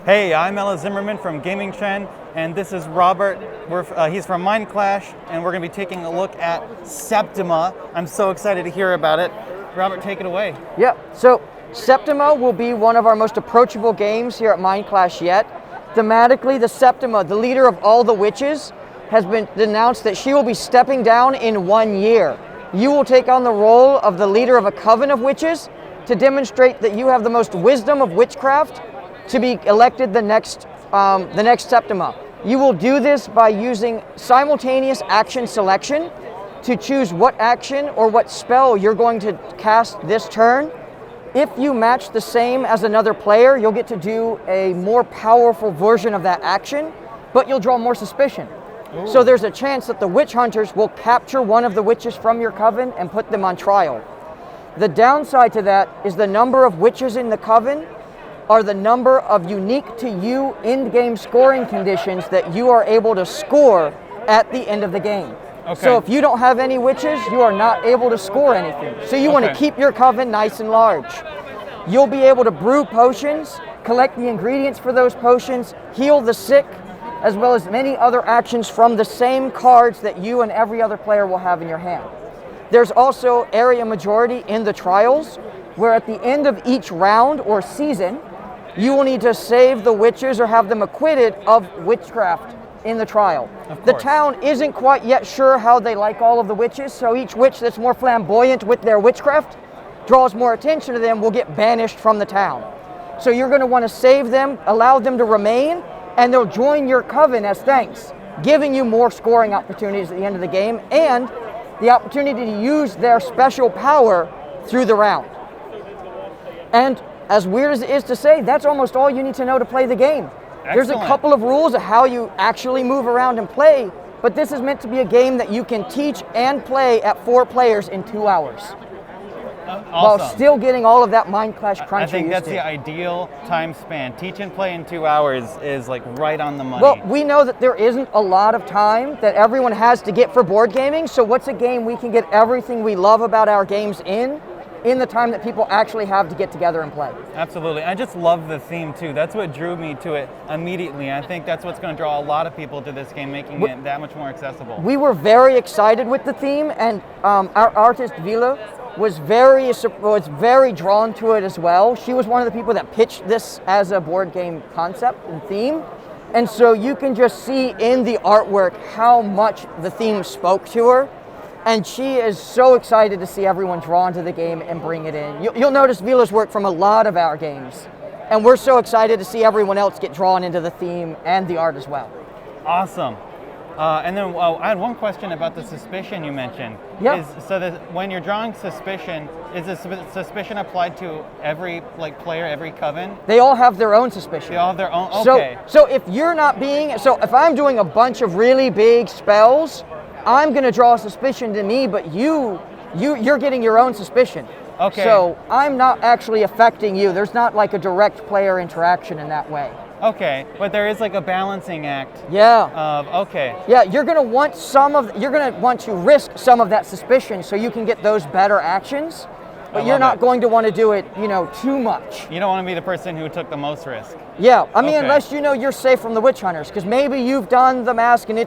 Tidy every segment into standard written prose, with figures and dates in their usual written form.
Hey, I'm Ella Zimmerman from Gaming Trend, and this is Robert. He's from Mindclash, and we're going to be taking a look at Septima. I'm so excited to hear about it. Robert, take it away. Yeah, so Septima will be one of our most approachable games here at Mindclash yet. Thematically, the Septima, the leader of all the witches, has been announced that she will be stepping down in 1 year. You will take on the role of the leader of a coven of witches to demonstrate that you have the most wisdom of witchcraft to be elected the next Septima. You will do this by using simultaneous action selection to choose what action or what spell you're going to cast this turn. If you match the same as another player, you'll get to do a more powerful version of that action, but you'll draw more suspicion. Ooh. So there's a chance that the witch hunters will capture one of the witches from your coven and put them on trial. The downside to that is the number of witches in the coven are the number of unique to you in-game scoring conditions that you are able to score at the end of the game. Okay. So if you don't have any witches, you are not able to score anything. So you want to keep your coven nice and large. You'll be able to brew potions, collect the ingredients for those potions, heal the sick, as well as many other actions from the same cards that you and every other player will have in your hand. There's also area majority in the trials, where at the end of each round or season, you will need to save the witches or have them acquitted of witchcraft in the trial. The town isn't quite yet sure how they like all of the witches, so each witch that's more flamboyant with their witchcraft draws more attention to them will get banished from the town. So you're going to want to save them, allow them to remain, and they'll join your coven as thanks, giving you more scoring opportunities at the end of the game and the opportunity to use their special power through the round. And as weird as it is to say, that's almost all you need to know to play the game. Excellent. There's a couple of rules of how you actually move around and play, but this is meant to be a game that you can teach and play at 4 players in 2 hours. Awesome. While still getting all of that Mindclash crunch. I think that's the ideal time span. Teach and play in 2 hours is like right on the money. Well, we know that there isn't a lot of time that everyone has to get for board gaming, so what's a game we can get everything we love about our games in the time that people actually have to get together and play. Absolutely. I just love the theme too. That's what drew me to it immediately. I think that's what's going to draw a lot of people to this game, making it that much more accessible. We were very excited with the theme, and our artist Vila was very drawn to it as well. She was one of the people that pitched this as a board game concept and theme. And so you can just see in the artwork how much the theme spoke to her. And she is so excited to see everyone drawn to the game and bring it in. You'll notice Vila's work from a lot of our games. And we're so excited to see everyone else get drawn into the theme and the art as well. Awesome. And then I had one question about the suspicion you mentioned. Yeah. When you're drawing suspicion, is the suspicion applied to every player, every coven? They all have their own suspicion. They all have their own, okay. So if you're not if I'm doing a bunch of really big spells, I'm going to draw a suspicion to me, but you're getting your own suspicion. Okay. So I'm not actually affecting you. There's not like a direct player interaction in that way. Okay, but there is like a balancing act. Yeah. Okay. Yeah, you're going to want to risk some of that suspicion so you can get those better actions, but you're not going to want to do it, too much. You don't want to be the person who took the most risk. Yeah, I mean, unless you know you're safe from the witch hunters, because maybe you've done the math and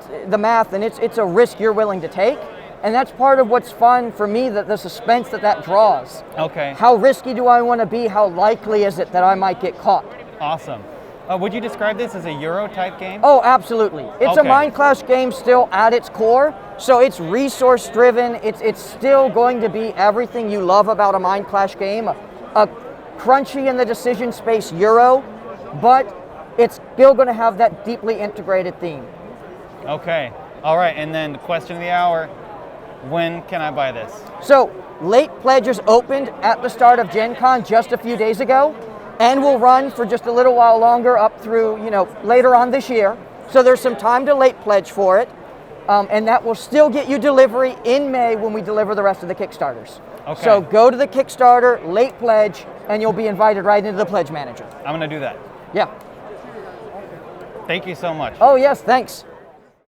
it's a risk you're willing to take, and that's part of what's fun for me, the suspense that draws. Okay. How risky do I want to be? How likely is it that I might get caught? Awesome. Would you describe this as a Euro type game? Oh, absolutely. It's a Mindclash game still at its core, so it's resource driven. It's still going to be everything you love about a Mindclash game, a crunchy in the decision space Euro, but it's still going to have that deeply integrated theme. Okay. All right. And then the question of the hour, when can I buy this? So late pledges opened at the start of Gen Con just a few days ago, and will run for just a little while longer up through, later on this year. So there's some time to late pledge for it, and that will still get you delivery in May when we deliver the rest of the Kickstarters. Okay. So go to the Kickstarter, late pledge, and you'll be invited right into the Pledge Manager. I'm going to do that. Yeah. Thank you so much. Oh, yes, thanks.